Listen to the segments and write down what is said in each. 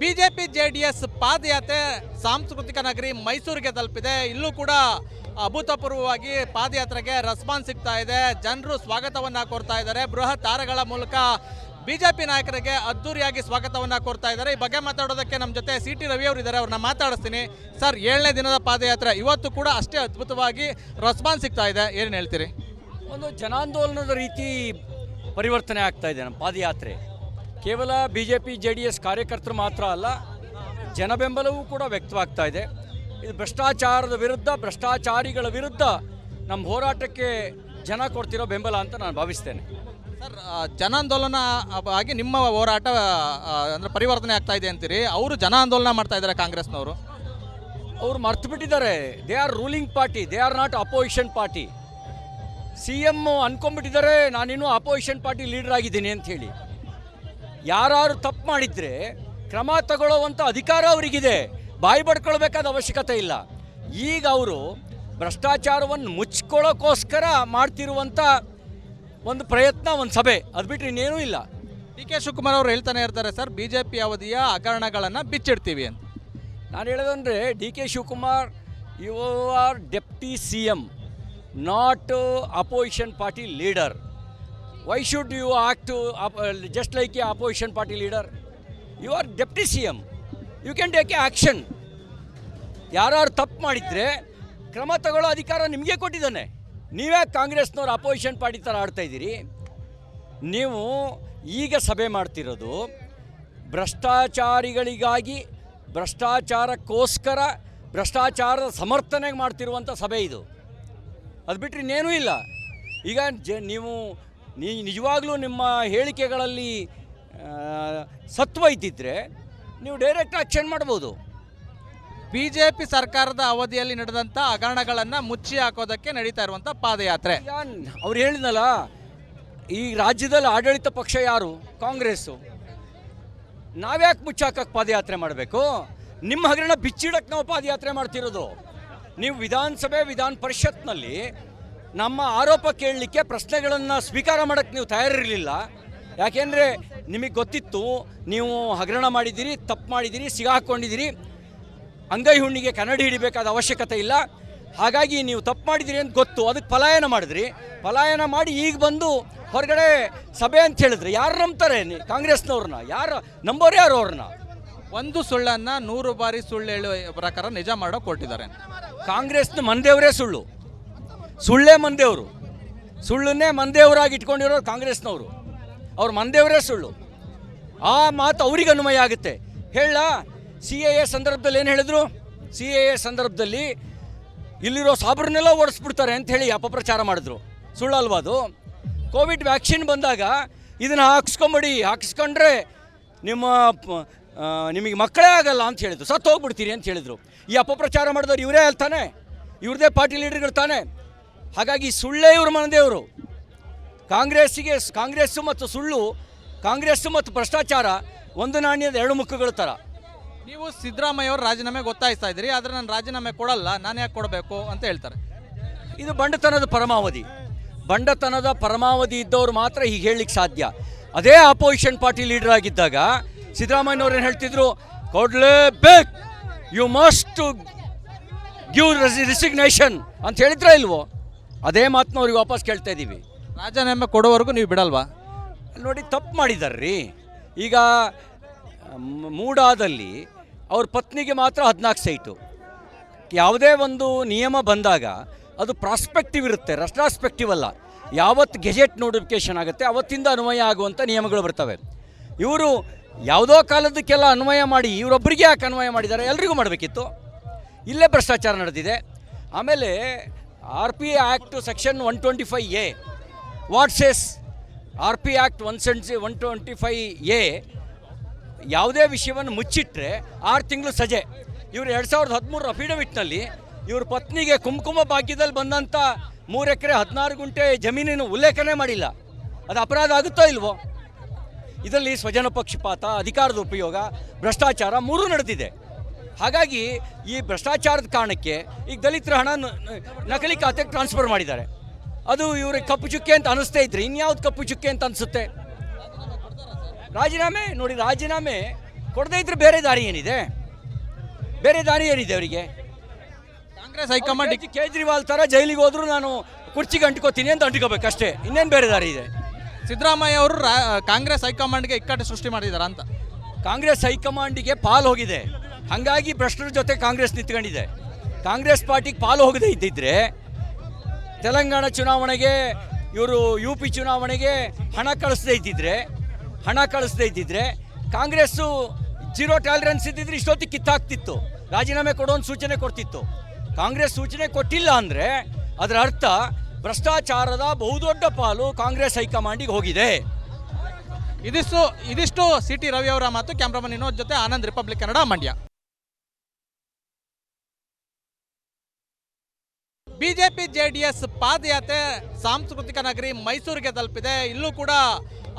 BJP JDS ಪಾದಯಾತ್ರೆ ಸಾಂಸ್ಕೃತಿಕ ನಗರಿ ಮೈಸೂರಿಗೆ ತಲುಪಿದೆ. ಇಲ್ಲೂ ಕೂಡ ಅಭೂತಪೂರ್ವವಾಗಿ ಪಾದಯಾತ್ರೆಗೆ ರೆಸ್ಪಾನ್ಸ್ ಸಿಗ್ತಾ ಇದೆ. ಜನರು ಸ್ವಾಗತವನ್ನ ಕೋರ್ತಾ ಇದ್ದಾರೆ. ಬೃಹತ್ ತಾರಗಳ ಮೂಲಕ ಬಿಜೆಪಿ ನಾಯಕರಿಗೆ ಅದ್ದೂರಿಯಾಗಿ ಸ್ವಾಗತವನ್ನ ಕೋರ್ತಾ ಇದ್ದಾರೆ. ಈ ಬಗ್ಗೆ ಮಾತಾಡೋದಕ್ಕೆ ನಮ್ಮ ಜೊತೆ ಸಿ ಟಿ ರವಿ ಅವರು ಇದ್ದಾರೆ. ಅವ್ರನ್ನ ಮಾತಾಡಿಸ್ತೀನಿ. ಸರ್, 7ನೇ ದಿನದ ಪಾದಯಾತ್ರೆ ಇವತ್ತು ಕೂಡ ಅಷ್ಟೇ ಅದ್ಭುತವಾಗಿ ರೆಸ್ಪಾನ್ಸ್ ಸಿಗ್ತಾ ಇದೆ. ಏನು ಹೇಳ್ತೀರಿ? ಒಂದು ಜನಾಂದೋಲನದ ರೀತಿ ಪರಿವರ್ತನೆ ಆಗ್ತಾ ಇದೆ ನಮ್ಮ ಪಾದಯಾತ್ರೆ. ಕೇವಲ BJP JDS ಕಾರ್ಯಕರ್ತರು ಮಾತ್ರ ಅಲ್ಲ, ಜನಬೆಂಬಲವೂ ಕೂಡ ವ್ಯಕ್ತವಾಗ್ತಾ ಇದೆ. ಇದು ಭ್ರಷ್ಟಾಚಾರದ ವಿರುದ್ಧ, ಭ್ರಷ್ಟಾಚಾರಿಗಳ ವಿರುದ್ಧ ನಮ್ಮ ಹೋರಾಟಕ್ಕೆ ಜನ ಕೊಡ್ತಿರೋ ಬೆಂಬಲ ಅಂತ ನಾನು ಭಾವಿಸ್ತೇನೆ. ಸರ್, ಜನಾಂದೋಲನ ಆಗಿ ನಿಮ್ಮ ಹೋರಾಟ ಅಂದರೆ ಪರಿವರ್ತನೆ ಆಗ್ತಾ ಇದೆ ಅಂತೀರಿ. ಅವರು ಜನಾಂದೋಲನ ಮಾಡ್ತಾ ಇದ್ದಾರೆ ಕಾಂಗ್ರೆಸ್ನವರು. ಅವರು ಮರ್ತು ಬಿಟ್ಟಿದ್ದಾರೆ. They are ruling party, they are not opposition party. CM ಅನ್ಕೊಂಡ್ಬಿಟ್ಟಿದ್ದಾರೆ ನಾನಿನ್ನೂ ಅಪೋಸಿಷನ್ ಪಾರ್ಟಿ ಲೀಡರ್ ಆಗಿದ್ದೀನಿ ಅಂತ ಹೇಳಿ. ಯಾರು ತಪ್ಪು ಮಾಡಿದರೆ ಕ್ರಮ ತಗೊಳ್ಳುವಂಥ ಅಧಿಕಾರ ಅವರಿಗಿದೆ. ಬಾಯಿ ಬಡ್ಕೊಳ್ಬೇಕಾದ ಅವಶ್ಯಕತೆ ಇಲ್ಲ. ಈಗ ಅವರು ಭ್ರಷ್ಟಾಚಾರವನ್ನು ಮುಚ್ಕೊಳ್ಳೋಕ್ಕೋಸ್ಕರ ಮಾಡ್ತಿರುವಂಥ ಒಂದು ಪ್ರಯತ್ನ, ಒಂದು ಸಭೆ, ಅದು ಬಿಟ್ಟರೆ ಇನ್ನೇನೂ ಇಲ್ಲ. DK ಶಿವಕುಮಾರ್ ಅವರು ಹೇಳ್ತಾನೆ ಇರ್ತಾರೆ ಸರ್, BJP ಅವಧಿಯ ಹಗರಣಗಳನ್ನು ಬಿಚ್ಚಿಡ್ತೀವಿ ಅಂತ. ನಾನು ಹೇಳೋದಂದರೆ, DK Shivakumar, you are deputy CM, not opposition party leader. Why should you act just like a opposition party leader? You are deputy CM. You can take action. ಯಾರು ತಪ್ಪು ಮಾಡಿದರೆ ಕ್ರಮ ತಗೊಳ್ಳೋ ಅಧಿಕಾರ ನಿಮಗೆ ಕೊಟ್ಟಿದ್ದಾನೆ. ನೀವೇ ಕಾಂಗ್ರೆಸ್ನವ್ರು ಅಪೋಸಿಷನ್ ಪಾರ್ಟಿ ಥರ ಆಡ್ತಾ ಇದ್ದೀರಿ. ನೀವು ಈಗ ಸಭೆ ಮಾಡ್ತಿರೋದು ಭ್ರಷ್ಟಾಚಾರಿಗಳಿಗಾಗಿ, ಭ್ರಷ್ಟಾಚಾರಕ್ಕೋಸ್ಕರ, ಭ್ರಷ್ಟಾಚಾರದ ಸಮರ್ಥನೆಗೆ ಮಾಡ್ತಿರುವಂಥ ಸಭೆ ಇದು. ಅದು ಬಿಟ್ಟರೆ ಇನ್ನೇನೂ ಇಲ್ಲ. ಈಗ ನೀವು ನಿಜವಾಗ್ಲೂ ನಿಮ್ಮ ಹೇಳಿಕೆಗಳಲ್ಲಿ ಸತ್ವ ಇದ್ದಿದ್ದರೆ ನೀವು ಡೈರೆಕ್ಟ್ ಆಕ್ಷನ್ ಮಾಡ್ಬೋದು. BJP ಸರ್ಕಾರದ ಅವಧಿಯಲ್ಲಿ ನಡೆದಂಥ ಹಗರಣಗಳನ್ನು ಮುಚ್ಚಿ ಹಾಕೋದಕ್ಕೆ ನಡೀತಾ ಇರುವಂಥ ಪಾದಯಾತ್ರೆ. ಈಗ ಅವ್ರು ಹೇಳಿದ್ನಲ್ಲ, ಈ ರಾಜ್ಯದಲ್ಲಿ ಆಡಳಿತ ಪಕ್ಷ ಯಾರು? ಕಾಂಗ್ರೆಸ್ಸು. ನಾವ್ಯಾಕೆ ಮುಚ್ಚಾಕಕ್ಕೆ ಪಾದಯಾತ್ರೆ ಮಾಡಬೇಕು? ನಿಮ್ಮ ಹಗರಣ ಬಿಚ್ಚಿಡಕ್ಕೆ ನಾವು ಪಾದಯಾತ್ರೆ ಮಾಡ್ತಿರೋದು. ನೀವು ವಿಧಾನಸಭೆ, ವಿಧಾನ ಪರಿಷತ್ನಲ್ಲಿ ನಮ್ಮ ಆರೋಪ ಕೇಳಲಿಕ್ಕೆ, ಪ್ರಶ್ನೆಗಳನ್ನು ಸ್ವೀಕಾರ ಮಾಡೋಕ್ಕೆ ನೀವು ತಯಾರಿರಲಿಲ್ಲ. ಯಾಕೆಂದರೆ ನಿಮಗೆ ಗೊತ್ತಿತ್ತು ನೀವು ಹಗರಣ ಮಾಡಿದ್ದೀರಿ, ತಪ್ಪು ಮಾಡಿದ್ದೀರಿ, ಸಿಗಾಕೊಂಡಿದ್ದೀರಿ, ಅಂಗೈ ಹುಣ್ಣಿಗೆ ಕನ್ನಡಿ ಹಿಡಿಬೇಕಾದ ಅವಶ್ಯಕತೆ ಇಲ್ಲ. ಹಾಗಾಗಿ ನೀವು ತಪ್ಪು ಮಾಡಿದ್ದೀರಿ ಅಂತ ಗೊತ್ತು, ಅದಕ್ಕೆ ಪಲಾಯನ ಮಾಡಿದ್ರಿ. ಪಲಾಯನ ಮಾಡಿ ಈಗ ಬಂದು ಹೊರಗಡೆ ಸಭೆ ಅಂತ ಹೇಳಿದ್ರೆ ಯಾರು ನಂಬ್ತಾರೆ? ಕಾಂಗ್ರೆಸ್ನವ್ರನ್ನ ಯಾರು ನಂಬೋರು? ಯಾರು ಅವ್ರನ್ನ? ಒಂದು ಸುಳ್ಳನ್ನು 100 ಬಾರಿ ಸುಳ್ಳು ಹೇಳುವ ಪ್ರಕಾರ ನಿಜ ಮಾಡೋ ಕೊಟ್ಟಿದ್ದಾರೆ. ಕಾಂಗ್ರೆಸ್ನ ಮಂದೇವರೇ ಸುಳ್ಳು, ಸುಳ್ಳೇ ಮಂದೇವರು, ಸುಳ್ಳನ್ನೇ ಮಂದೇವರಾಗಿ ಇಟ್ಕೊಂಡಿರೋರು ಕಾಂಗ್ರೆಸ್ನವರು. ಅವ್ರ ಮಂದೇವರೇ ಸುಳ್ಳು. ಆ ಮಾತು ಅವ್ರಿಗೆ ಅನ್ವಯ ಆಗುತ್ತೆ. ಹೇಳ, CAA ಸಂದರ್ಭದಲ್ಲಿ ಏನು ಹೇಳಿದ್ರು? CAA ಸಂದರ್ಭದಲ್ಲಿ ಇಲ್ಲಿರೋ ಸಾಬ್ರನ್ನೆಲ್ಲ ಓಡಿಸ್ಬಿಡ್ತಾರೆ ಅಂತ ಹೇಳಿ ಅಪಪ್ರಚಾರ ಮಾಡಿದ್ರು. ಸುಳ್ಳಲ್ವಾ ಅದು? ಕೋವಿಡ್ ವ್ಯಾಕ್ಸಿನ್ ಬಂದಾಗ ಇದನ್ನು ಹಾಕಿಸ್ಕೊಂಬಿಡಿ, ಹಾಕಿಸ್ಕೊಂಡ್ರೆ ನಿಮಗೆ ಮಕ್ಕಳೇ ಆಗಲ್ಲ ಅಂತ ಹೇಳಿದ್ರು, ಸತ್ತು ಹೋಗ್ಬಿಡ್ತೀರಿ ಅಂತ ಹೇಳಿದರು. ಈ ಅಪಪ್ರಚಾರ ಮಾಡಿದವ್ರು ಇವರೇ ಅಲ್ತಾನೆ, ಇವ್ರದೇ ಪಾರ್ಟಿ ಲೀಡರ್ಗಳು ತಾನೆ. ಹಾಗಾಗಿ ಸುಳ್ಳೇ ಇವ್ರ ಮನದೇವರು. ಕಾಂಗ್ರೆಸ್ಸು ಮತ್ತು ಸುಳ್ಳು, ಕಾಂಗ್ರೆಸ್ಸು ಮತ್ತು ಭ್ರಷ್ಟಾಚಾರ ಒಂದು ನಾಣ್ಯದ ಎರಡು ಮುಖಗಳ ಥರ. ನೀವು ಸಿದ್ದರಾಮಯ್ಯ ಅವರು ರಾಜೀನಾಮೆ ಗೊತ್ತಾಯಿಸ್ತಾ ಇದ್ದೀರಿ, ಆದರೆ ನಾನು ರಾಜೀನಾಮೆ ಕೊಡಲ್ಲ, ನಾನು ಯಾಕೆ ಕೊಡಬೇಕು ಅಂತ ಹೇಳ್ತಾರೆ. ಇದು ಬಂಡತನದ ಪರಮಾವಧಿ. ಬಂಡತನದ ಪರಮಾವಧಿ ಇದ್ದವರು ಮಾತ್ರ ಹೀಗೆ ಹೇಳಲಿಕ್ಕೆ ಸಾಧ್ಯ. ಅದೇ ಅಪೋಸಿಷನ್ ಪಾರ್ಟಿ ಲೀಡರ್ ಆಗಿದ್ದಾಗ ಸಿದ್ದರಾಮಯ್ಯನವ್ರು ಏನು ಹೇಳ್ತಿದ್ರು? ಕೊಡಲೇಬೇಕು, ಯು ಮಸ್ಟ್ ಗಿವ್ ರಿಸಿಗ್ನೇಷನ್ ಅಂತ ಹೇಳಿದ್ರ ಇಲ್ವೋ? ಅದೇ ಮಾತನ್ನ ಅವ್ರಿಗೆ ವಾಪಸ್ ಕೇಳ್ತಾ ಇದ್ದೀವಿ. ರಾಜೀನಾಮೆ ಕೊಡೋವರೆಗೂ ನೀವು ಬಿಡಲ್ವಾ? ನೋಡಿ, ತಪ್ಪು ಮಾಡಿದಾರ್ರಿ. ಈಗ ಮೂಡಾದಲ್ಲಿ ಅವ್ರ ಪತ್ನಿಗೆ ಮಾತ್ರ 14 ಸೈಟು. ಯಾವುದೇ ಒಂದು ನಿಯಮ ಬಂದಾಗ ಅದು ಪ್ರಾಸ್ಪೆಕ್ಟಿವ್ ಇರುತ್ತೆ, ರೆಟ್ರಾಸ್ಪೆಕ್ಟಿವ್ ಅಲ್ಲ. ಯಾವತ್ತು ಗೆಜೆಟ್ ನೋಟಿಫಿಕೇಷನ್ ಆಗುತ್ತೆ ಅವತ್ತಿಂದ ಅನ್ವಯ ಆಗುವಂಥ ನಿಯಮಗಳು ಬರ್ತವೆ. ಇವರು ಯಾವುದೋ ಕಾಲದಕ್ಕೆಲ್ಲ ಅನ್ವಯ ಮಾಡಿ ಇವರೊಬ್ಬರಿಗೆ ಯಾಕೆ ಅನ್ವಯ ಮಾಡಿದ್ದಾರೆ? ಎಲ್ರಿಗೂ ಮಾಡಬೇಕಿತ್ತು. ಇಲ್ಲೇ ಭ್ರಷ್ಟಾಚಾರ ನಡೆದಿದೆ. ಆಮೇಲೆ RP act section 125A what says? RP act 125A ಯಾವುದೇ ವಿಷಯವನ್ನು ಮುಚ್ಚಿಟ್ರೆ 6 ತಿಂಗಳು ಸಜೆ. ಇವರು 2013 ಅಫಿಡವಿಟ್ನಲ್ಲಿ ಇವ್ರ ಪತ್ನಿಗೆ ಕುಂಕುಮ ಭಾಗ್ಯದಲ್ಲಿ ಬಂದಂಥ 3 ಎಕರೆ 16 ಗುಂಟೆ ಜಮೀನಿನ ಉಲ್ಲೇಖನೇ ಮಾಡಿಲ್ಲ. ಅದು ಅಪರಾಧ ಆಗುತ್ತೋ ಇಲ್ವೋ? ಇದರಲ್ಲಿ ಸ್ವಜನ ಪಕ್ಷಪಾತ, ಅಧಿಕಾರದ ಉಪಯೋಗ, ಭ್ರಷ್ಟಾಚಾರ 3 ನಡೆದಿದೆ. ಹಾಗಾಗಿ ಈ ಭ್ರಷ್ಟಾಚಾರದ ಕಾರಣಕ್ಕೆ ಈಗ ದಲಿತರ ಹಣ ನಕಲಿ ಖಾತೆಗೆ ಟ್ರಾನ್ಸ್ಫರ್ ಮಾಡಿದ್ದಾರೆ. ಅದು ಇವ್ರಿಗೆ ಕಪ್ಪು ಚುಕ್ಕೆ ಅಂತ ಅನಿಸ್ತಾ ಇದ್ರೆ ಇನ್ಯಾವ್ದು ಕಪ್ಪು ಚುಕ್ಕೆ ಅಂತ ಅನಿಸುತ್ತೆ? ರಾಜೀನಾಮೆ ನೋಡಿ, ರಾಜೀನಾಮೆ ಕೊಡದೇ ಇದ್ರೆ ಬೇರೆ ದಾರಿ ಏನಿದೆ? ಬೇರೆ ದಾರಿ ಏನಿದೆ ಅವರಿಗೆ? ಕಾಂಗ್ರೆಸ್ ಹೈಕಮಾಂಡ್ ಕೇಜ್ರಿವಾಲ್ ಥರ ಜೈಲಿಗೆ ಹೋದ್ರು ನಾನು ಕುರ್ಚಿಗೆ ಅಂಟ್ಕೋತೀನಿ ಅಂತ ಅಂಟ್ಕೋಬೇಕಷ್ಟೇ, ಇನ್ನೇನು ಬೇರೆ ದಾರಿ ಇದೆ? ಸಿದ್ದರಾಮಯ್ಯ ಅವರು ಕಾಂಗ್ರೆಸ್ ಹೈಕಮಾಂಡ್ಗೆ ಇಕ್ಕಟ್ಟು ಸೃಷ್ಟಿ ಮಾಡಿದಾರ ಅಂತ. ಕಾಂಗ್ರೆಸ್ ಹೈಕಮಾಂಡಿಗೆ ಪಾಲು ಹೋಗಿದೆ, ಹಾಗಾಗಿ ಭ್ರಷ್ಟರ ಜೊತೆ ಕಾಂಗ್ರೆಸ್ ನಿಂತ್ಕೊಂಡಿದೆ. ಕಾಂಗ್ರೆಸ್ ಪಾರ್ಟಿಗೆ ಪಾಲು ಹೋಗದೇ ಇದ್ದಿದ್ರೆ ತೆಲಂಗಾಣ ಚುನಾವಣೆಗೆ ಇವರು UP ಚುನಾವಣೆಗೆ ಹಣ ಕಳಿಸದೇ ಇದ್ದಿದ್ರೆ ಕಾಂಗ್ರೆಸ್ಸು ಜೀರೋ ಟಾಲರೆನ್ಸ್ ಇದ್ದಿದ್ರೆ ಇಷ್ಟೊತ್ತಿಗೆ ಕಿತ್ತಾಗ್ತಿತ್ತು, ರಾಜೀನಾಮೆ ಕೊಡೋ ಸೂಚನೆ ಕೊಡ್ತಿತ್ತು. ಕಾಂಗ್ರೆಸ್ ಸೂಚನೆ ಕೊಟ್ಟಿಲ್ಲ ಅಂದರೆ ಅದರ ಅರ್ಥ ಭ್ರಷ್ಟಾಚಾರದ ಬಹುದೊಡ್ಡ ಪಾಲು ಕಾಂಗ್ರೆಸ್ ಹೈಕಮಾಂಡಿಗೆ ಹೋಗಿದೆ. ಇದಿಷ್ಟು CT ರವಿ ಅವರ ಮಾತು. ಕ್ಯಾಮ್ರಾಮನ್ ವಿನೋದ್ ಜೊತೆ Anand, republic Kannada, Mandya. BJP JDS ಪಾದಯಾತ್ರೆ ಸಾಂಸ್ಕೃತಿಕ ನಗರಿ ಮೈಸೂರಿಗೆ ತಲುಪಿದೆ. ಇಲ್ಲೂ ಕೂಡ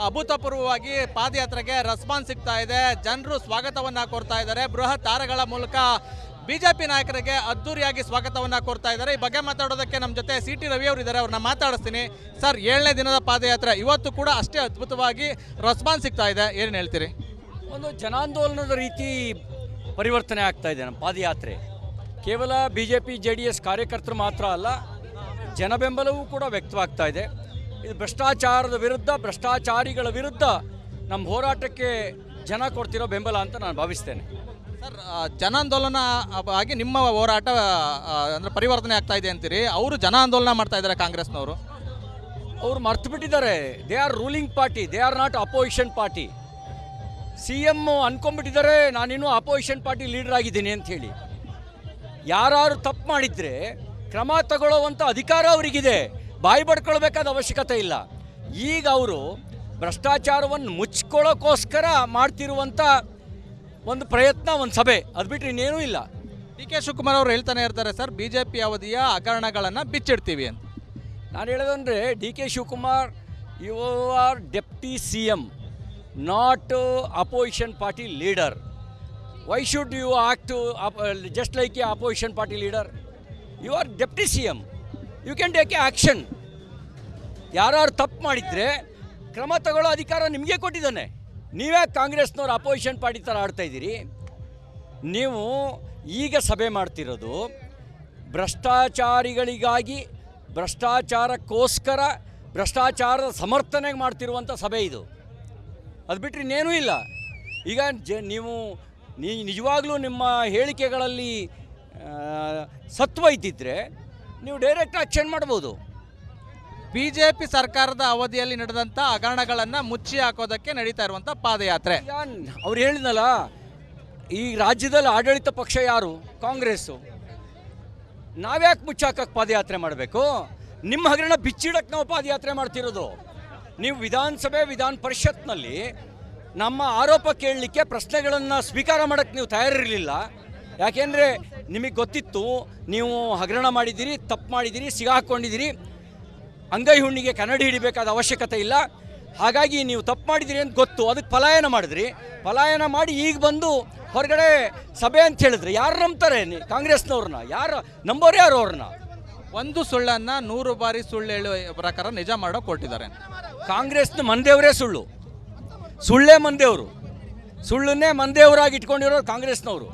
ಅಭೂತಪೂರ್ವವಾಗಿ ಪಾದಯಾತ್ರೆಗೆ ರೆಸ್ಪಾನ್ಸ್ ಸಿಗ್ತಾ ಇದೆ. ಜನರು ಸ್ವಾಗತವನ್ನ ಕೋರ್ತಾ ಇದ್ದಾರೆ. ಬೃಹತ್ ತಾರಗಳ ಮೂಲಕ ಬಿಜೆಪಿ ನಾಯಕರಿಗೆ ಅದ್ದೂರಿಯಾಗಿ ಸ್ವಾಗತವನ್ನ ಕೋರ್ತಾ ಇದ್ದಾರೆ. ಈ ಬಗ್ಗೆ ಮಾತಾಡೋದಕ್ಕೆ ನಮ್ಮ ಜೊತೆ CT ರವಿ ಅವರು ಇದ್ದಾರೆ, ಅವ್ರನ್ನ ಮಾತಾಡಿಸ್ತೀನಿ. ಸರ್, 7ನೇ ದಿನದ ಪಾದಯಾತ್ರೆ ಇವತ್ತು ಕೂಡ ಅಷ್ಟೇ ಅದ್ಭುತವಾಗಿ ರೆಸ್ಪಾನ್ಸ್ ಸಿಗ್ತಾ ಇದೆ, ಏನು ಹೇಳ್ತೀರಿ? ಒಂದು ಜನಾಂದೋಲನದ ರೀತಿ ಪರಿವರ್ತನೆ ಆಗ್ತಾ ಇದೆ ನಮ್ಮ ಪಾದಯಾತ್ರೆ. ಕೇವಲ BJP JDS ಕಾರ್ಯಕರ್ತರು ಮಾತ್ರ ಅಲ್ಲ, ಜನಬೆಂಬಲವೂ ಕೂಡ ವ್ಯಕ್ತವಾಗ್ತಾ ಇದೆ. ಇದು ಭ್ರಷ್ಟಾಚಾರದ ವಿರುದ್ಧ, ಭ್ರಷ್ಟಾಚಾರಿಗಳ ವಿರುದ್ಧ ನಮ್ಮ ಹೋರಾಟಕ್ಕೆ ಜನ ಕೊಡ್ತಿರೋ ಬೆಂಬಲ ಅಂತ ನಾನು ಭಾವಿಸ್ತೇನೆ. ಸರ್, ಜನಾಂದೋಲನ ಆಗಿ ನಿಮ್ಮ ಹೋರಾಟ ಅಂದರೆ ಪರಿವರ್ತನೆ ಆಗ್ತಾ ಇದೆ ಅಂತೀರಿ. ಅವರು ಜನಾಂದೋಲನ ಮಾಡ್ತಾ ಇದ್ದಾರೆ ಕಾಂಗ್ರೆಸ್ನವರು. ಅವರು ಮರ್ತು ಬಿಟ್ಟಿದ್ದಾರೆ, they are ruling party, they are not opposition party. CM ಅನ್ಕೊಂಡ್ಬಿಟ್ಟಿದ್ದಾರೆ ನಾನಿನ್ನೂ ಅಪೋಸಿಷನ್ ಪಾರ್ಟಿ ಲೀಡರ್ ಆಗಿದ್ದೀನಿ ಅಂತ ಹೇಳಿ. ಯಾರು ತಪ್ಪು ಮಾಡಿದರೆ ಕ್ರಮ ತಗೊಳ್ಳುವಂಥ ಅಧಿಕಾರ ಅವರಿಗಿದೆ, ಬಾಯಿ ಬಡ್ಕೊಳ್ಬೇಕಾದ ಅವಶ್ಯಕತೆ ಇಲ್ಲ. ಈಗ ಅವರು ಭ್ರಷ್ಟಾಚಾರವನ್ನು ಮುಚ್ಕೊಳ್ಳೋಕ್ಕೋಸ್ಕರ ಮಾಡ್ತಿರುವಂಥ ಒಂದು ಪ್ರಯತ್ನ, ಒಂದು ಸಭೆ, ಅದು ಬಿಟ್ಟರೆ ಇನ್ನೇನೂ ಇಲ್ಲ. DK ಶಿವಕುಮಾರ್ ಅವರು ಹೇಳ್ತಾನೆ ಇರ್ತಾರೆ ಸರ್, BJP ಅವಧಿಯ ಹಗರಣಗಳನ್ನು ಬಿಚ್ಚಿಡ್ತೀವಿ ಅಂತ. ನಾನು ಹೇಳೋದಂದರೆ DK Shivakumar, you are deputy CM, not opposition party leader. Why should you act just like a opposition party leader? You are deputy CM. You can take action. ಯಾರು ತಪ್ಪು ಮಾಡಿದರೆ ಕ್ರಮ ತಗೊಳ್ಳೋ ಅಧಿಕಾರ ನಿಮಗೆ ಕೊಟ್ಟಿದ್ದಾನೆ. ನೀವೇ ಕಾಂಗ್ರೆಸ್ನವ್ರು ಅಪೋಸಿಷನ್ ಪಾರ್ಟಿ ಥರ ಆಡ್ತಾ ಇದ್ದೀರಿ. ನೀವು ಈಗ ಸಭೆ ಮಾಡ್ತಿರೋದು ಭ್ರಷ್ಟಾಚಾರಿಗಳಿಗಾಗಿ, ಭ್ರಷ್ಟಾಚಾರಕ್ಕೋಸ್ಕರ, ಭ್ರಷ್ಟಾಚಾರದ ಸಮರ್ಥನೆಗೆ ಮಾಡ್ತಿರುವಂಥ ಸಭೆ ಇದು. ಅದು ಬಿಟ್ಟರೆ ಇನ್ನೇನೂ ಇಲ್ಲ. ಈಗ ನೀವು ನಿಜವಾಗ್ಲೂ ನಿಮ್ಮ ಹೇಳಿಕೆಗಳಲ್ಲಿ ಸತ್ವ ಇದ್ದಿದ್ದರೆ ನೀವು ಡೈರೆಕ್ಟ್ ಆಕ್ಷನ್ ಮಾಡ್ಬೋದು. BJP ಸರ್ಕಾರದ ಅವಧಿಯಲ್ಲಿ ನಡೆದಂಥ ಹಗರಣಗಳನ್ನು ಮುಚ್ಚಿ ಹಾಕೋದಕ್ಕೆ ನಡೀತಾ ಇರುವಂಥ ಪಾದಯಾತ್ರೆ. ಈಗ ಅವ್ರು ಹೇಳಿದ್ನಲ್ಲ, ಈ ರಾಜ್ಯದಲ್ಲಿ ಆಡಳಿತ ಪಕ್ಷ ಯಾರು? ಕಾಂಗ್ರೆಸ್ಸು. ನಾವ್ಯಾಕೆ ಮುಚ್ಚಾಕಕ್ಕೆ ಪಾದಯಾತ್ರೆ ಮಾಡಬೇಕು? ನಿಮ್ಮ ಹಗರಣ ಬಿಚ್ಚಿಡಕ್ಕೆ ನಾವು ಪಾದಯಾತ್ರೆ ಮಾಡ್ತಿರೋದು. ನೀವು ವಿಧಾನಸಭೆ, ವಿಧಾನ ಪರಿಷತ್ನಲ್ಲಿ ನಮ್ಮ ಆರೋಪ ಕೇಳಲಿಕ್ಕೆ, ಪ್ರಶ್ನೆಗಳನ್ನು ಸ್ವೀಕಾರ ಮಾಡೋಕ್ಕೆ ನೀವು ತಯಾರಿರಲಿಲ್ಲ. ಯಾಕೆಂದರೆ ನಿಮಗೆ ಗೊತ್ತಿತ್ತು ನೀವು ಹಗರಣ ಮಾಡಿದ್ದೀರಿ, ತಪ್ಪು ಮಾಡಿದ್ದೀರಿ, ಸಿಗಾಕೊಂಡಿದ್ದೀರಿ, ಅಂಗೈ ಹುಣ್ಣಿಗೆ ಕನ್ನಡಿ ಹಿಡಿಬೇಕಾದ ಅವಶ್ಯಕತೆ ಇಲ್ಲ. ಹಾಗಾಗಿ ನೀವು ತಪ್ಪು ಮಾಡಿದ್ದೀರಿ ಅಂತ ಗೊತ್ತು, ಅದಕ್ಕೆ ಪಲಾಯನ ಮಾಡಿದ್ರಿ. ಪಲಾಯನ ಮಾಡಿ ಈಗ ಬಂದು ಹೊರಗಡೆ ಸಭೆ ಅಂತ ಹೇಳಿದ್ರೆ ಯಾರು ನಂಬ್ತಾರೆ? ಕಾಂಗ್ರೆಸ್ನವ್ರನ್ನ ಯಾರು ನಂಬೋರು? ಯಾರು ಅವ್ರನ್ನ? ಒಂದು ಸುಳ್ಳನ್ನು 100 ಬಾರಿ ಸುಳ್ಳು ಹೇಳುವ ಪ್ರಕಾರ ನಿಜ ಮಾಡೋ ಕೊಟ್ಟಿದ್ದಾರೆ. ಕಾಂಗ್ರೆಸ್ನ ಮಂದೇವರೇ ಸುಳ್ಳು, ಸುಳ್ಳೇ ಮಂದೇವರು, ಸುಳ್ಳನ್ನೇ ಮಂದೇವರಾಗಿ ಇಟ್ಕೊಂಡಿರೋರು ಕಾಂಗ್ರೆಸ್ನವರು.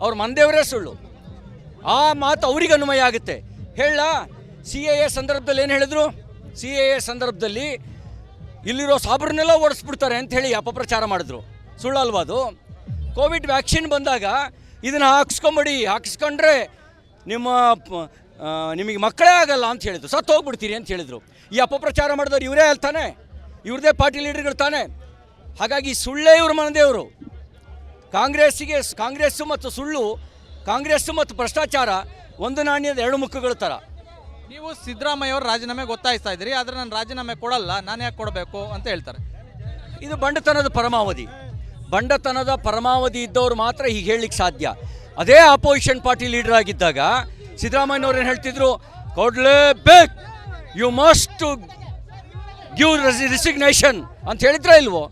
ಅವ್ರ ಮಂದೇವರೇ ಸುಳ್ಳು. ಆ ಮಾತು ಅವ್ರಿಗೆ ಅನ್ವಯ ಆಗುತ್ತೆ. ಹೇಳ CAA ಸಂದರ್ಭದಲ್ಲಿ ಏನು ಹೇಳಿದ್ರು? CAA ಸಂದರ್ಭದಲ್ಲಿ ಇಲ್ಲಿರೋ ಸಾಬ್ರನ್ನೆಲ್ಲ ಓಡಿಸ್ಬಿಡ್ತಾರೆ ಅಂತ ಹೇಳಿ ಅಪಪ್ರಚಾರ ಮಾಡಿದ್ರು. ಸುಳ್ಳಲ್ವಾ ಅದು? ಕೋವಿಡ್ ವ್ಯಾಕ್ಸಿನ್ ಬಂದಾಗ ಇದನ್ನು ಹಾಕ್ಸ್ಕೊಂಬಿಡಿ, ಹಾಕಿಸ್ಕೊಂಡ್ರೆ ನಿಮಗೆ ಮಕ್ಕಳೇ ಆಗಲ್ಲ ಅಂತ ಹೇಳಿದ್ರು, ಸತ್ತು ಹೋಗ್ಬಿಡ್ತೀರಿ ಅಂತ ಹೇಳಿದರು. ಈ ಅಪಪ್ರಚಾರ ಮಾಡಿದವ್ರು ಇವರೇ ಅಲ್ತಾನೆ, ಇವ್ರದೇ ಪಾರ್ಟಿ ಲೀಡರ್ಗಳು ತಾನೆ. ಹಾಗಾಗಿ ಸುಳ್ಳೇ ಇವ್ರ ಮನದೇವರು. ಕಾಂಗ್ರೆಸ್ಸು ಮತ್ತು ಸುಳ್ಳು, ಕಾಂಗ್ರೆಸ್ಸು ಮತ್ತು ಭ್ರಷ್ಟಾಚಾರ ಒಂದು ನಾಣ್ಯದ ಎರಡು ಮುಖಗಳ ಥರ. ನೀವು ಸಿದ್ದರಾಮಯ್ಯ ಅವರು ರಾಜೀನಾಮೆ ಗೊತ್ತಾಯಿಸ್ತಾ ಇದ್ದೀರಿ, ಆದರೆ ನಾನು ರಾಜೀನಾಮೆ ಕೊಡಲ್ಲ, ನಾನು ಯಾಕೆ ಕೊಡಬೇಕು ಅಂತ ಹೇಳ್ತಾರೆ. ಇದು ಬಂಡತನದ ಪರಮಾವಧಿ. ಬಂಡತನದ ಪರಮಾವಧಿ ಇದ್ದವರು ಮಾತ್ರ ಹೀಗೆ ಹೇಳಲಿಕ್ಕೆ ಸಾಧ್ಯ. ಅದೇ ಅಪೋಸಿಷನ್ ಪಾರ್ಟಿ ಲೀಡರ್ ಆಗಿದ್ದಾಗ ಸಿದ್ದರಾಮಯ್ಯನವ್ರು ಏನು ಹೇಳ್ತಿದ್ರು? ಕೊಡಲೇಬೇಕು, ಯು ಮಸ್ಟ್ ಗಿವ್ ರಿಸಿಗ್ನೇಷನ್ ಅಂತ ಹೇಳಿದ್ರೆ ಇಲ್ವೋ?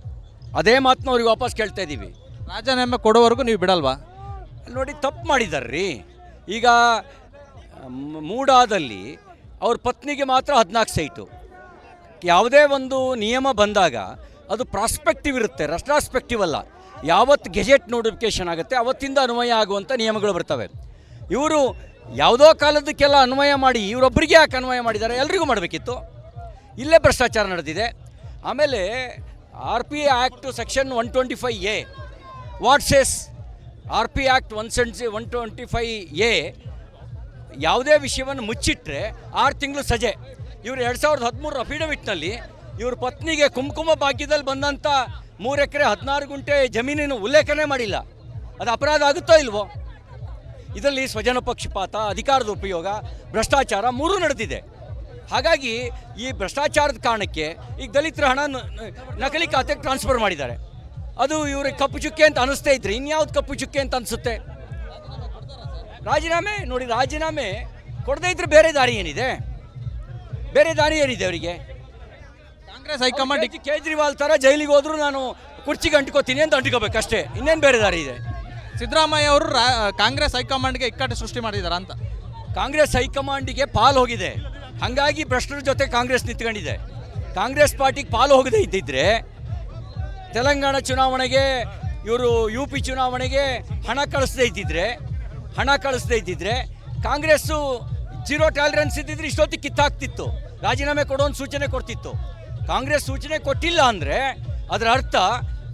ಅದೇ ಮಾತನ್ನ ಅವ್ರಿಗೆ ವಾಪಸ್ ಕೇಳ್ತಾ ಇದ್ದೀವಿ. ರಾಜೀನಾಮೆ ಕೊಡೋವರೆಗೂ ನೀವು ಬಿಡಲ್ವಾ? ನೋಡಿ, ತಪ್ಪು ಮಾಡಿದಾರ್ರಿ. ಈಗ ಮೂಡಾದಲ್ಲಿ ಅವ್ರ ಪತ್ನಿಗೆ ಮಾತ್ರ 14 ಸೈಟು. ಯಾವುದೇ ಒಂದು ನಿಯಮ ಬಂದಾಗ ಅದು ಪ್ರಾಸ್ಪೆಕ್ಟಿವ್ ಇರುತ್ತೆ, ರೆಟ್ರಾಸ್ಪೆಕ್ಟಿವ್ ಅಲ್ಲ. ಯಾವತ್ತು ಗೆಜೆಟ್ ನೋಟಿಫಿಕೇಷನ್ ಆಗುತ್ತೆ ಅವತ್ತಿಂದ ಅನ್ವಯ ಆಗುವಂಥ ನಿಯಮಗಳು ಬರ್ತವೆ. ಇವರು ಯಾವುದೋ ಕಾಲದಕ್ಕೆಲ್ಲ ಅನ್ವಯ ಮಾಡಿ ಇವರೊಬ್ಬರಿಗೆ ಯಾಕೆ ಅನ್ವಯ ಮಾಡಿದ್ದಾರೆ, ಎಲ್ರಿಗೂ ಮಾಡಬೇಕಿತ್ತು. ಇಲ್ಲೇ ಭ್ರಷ್ಟಾಚಾರ ನಡೆದಿದೆ. ಆಮೇಲೆ RP act section 125A what says RP act 125A ಯಾವುದೇ ವಿಷಯವನ್ನು ಮುಚ್ಚಿಟ್ರೆ 6 ತಿಂಗಳು ಸಜೆ. ಇವರು 2013 ಅಫಿಡವಿಟ್ನಲ್ಲಿ ಇವ್ರ ಪತ್ನಿಗೆ ಕುಂಕುಮ ಭಾಗ್ಯದಲ್ಲಿ ಬಂದಂಥ 3 ಎಕರೆ 16 ಗುಂಟೆ ಜಮೀನಿನ ಉಲ್ಲೇಖನೇ ಮಾಡಿಲ್ಲ. ಅದು ಅಪರಾಧ ಆಗುತ್ತೋ ಇಲ್ವೋ? ಇದರಲ್ಲಿ ಸ್ವಜನ ಪಕ್ಷಪಾತ, ಅಧಿಕಾರದ ಉಪಯೋಗ, ಭ್ರಷ್ಟಾಚಾರ 3 ನಡೆದಿದೆ. ಹಾಗಾಗಿ ಈ ಭ್ರಷ್ಟಾಚಾರದ ಕಾರಣಕ್ಕೆ ಈಗ ದಲಿತರ ಹಣ ನಕಲಿ ಖಾತೆಗೆ ಟ್ರಾನ್ಸ್ಫರ್ ಮಾಡಿದ್ದಾರೆ. ಅದು ಇವ್ರಿಗೆ ಕಪ್ಪು ಚುಕ್ಕೆ ಅಂತ ಅನಿಸ್ತಾ ಇದ್ರೆ ಇನ್ಯಾವ್ದು ಕಪ್ಪು ಚುಕ್ಕೆ ಅಂತ ಅನಿಸುತ್ತೆ? ರಾಜೀನಾಮೆ ನೋಡಿ, ರಾಜೀನಾಮೆ ಕೊಡದೇ ಇದ್ರೆ ಬೇರೆ ದಾರಿ ಏನಿದೆ? ಬೇರೆ ದಾರಿ ಏನಿದೆ ಅವರಿಗೆ? ಕಾಂಗ್ರೆಸ್ ಹೈಕಮಾಂಡ್ ಕೇಜ್ರಿವಾಲ್ ಥರ ಜೈಲಿಗೆ ಹೋದ್ರು ನಾನು ಕುರ್ಚಿಗೆ ಅಂಟ್ಕೋತೀನಿ ಅಂತ ಅಂಟ್ಕೋಬೇಕಷ್ಟೇ, ಇನ್ನೇನು ಬೇರೆ ದಾರಿ ಇದೆ? ಸಿದ್ದರಾಮಯ್ಯ ಅವರು ಕಾಂಗ್ರೆಸ್ ಹೈಕಮಾಂಡ್ಗೆ ಇಕ್ಕಟ್ಟು ಸೃಷ್ಟಿ ಮಾಡಿದಾರ ಅಂತ. ಕಾಂಗ್ರೆಸ್ ಹೈಕಮಾಂಡಿಗೆ ಪಾಲು ಹೋಗಿದೆ, ಹಾಗಾಗಿ ಭ್ರಷ್ಟರ ಜೊತೆ ಕಾಂಗ್ರೆಸ್ ನಿಂತ್ಕೊಂಡಿದೆ. ಕಾಂಗ್ರೆಸ್ ಪಾರ್ಟಿಗೆ ಪಾಲು ಹೋಗದೇ ಇದ್ದಿದ್ರೆ ತೆಲಂಗಾಣ ಚುನಾವಣೆಗೆ ಇವರು UP ಚುನಾವಣೆಗೆ ಹಣ ಕಳಿಸದೇ ಇದ್ದಿದ್ರೆ ಕಾಂಗ್ರೆಸ್ಸು 0 ಟಾಲರೆನ್ಸ್ ಇದ್ದಿದ್ರೆ ಇಷ್ಟೊತ್ತಿಗೆ ಕಿತ್ತಾಗ್ತಿತ್ತು, ರಾಜೀನಾಮೆ ಕೊಡೋ ಸೂಚನೆ ಕೊಡ್ತಿತ್ತು. ಕಾಂಗ್ರೆಸ್ ಸೂಚನೆ ಕೊಟ್ಟಿಲ್ಲ ಅಂದರೆ ಅದರ ಅರ್ಥ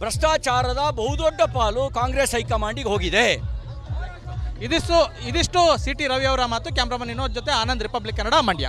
ಭ್ರಷ್ಟಾಚಾರದ ಬಹುದೊಡ್ಡ ಪಾಲು ಕಾಂಗ್ರೆಸ್ ಹೈಕಮಾಂಡಿಗೆ ಹೋಗಿದೆ. ಇದಿಷ್ಟು CT ರವಿ ಅವರ ಮಾತು. ಕ್ಯಾಮ್ರಾಮನ್ ವಿನೋದ್ ಜೊತೆ ಆನಂದ್, ರಿಪಬ್ಲಿಕ್ ಕನ್ನಡ, ಮಂಡ್ಯ.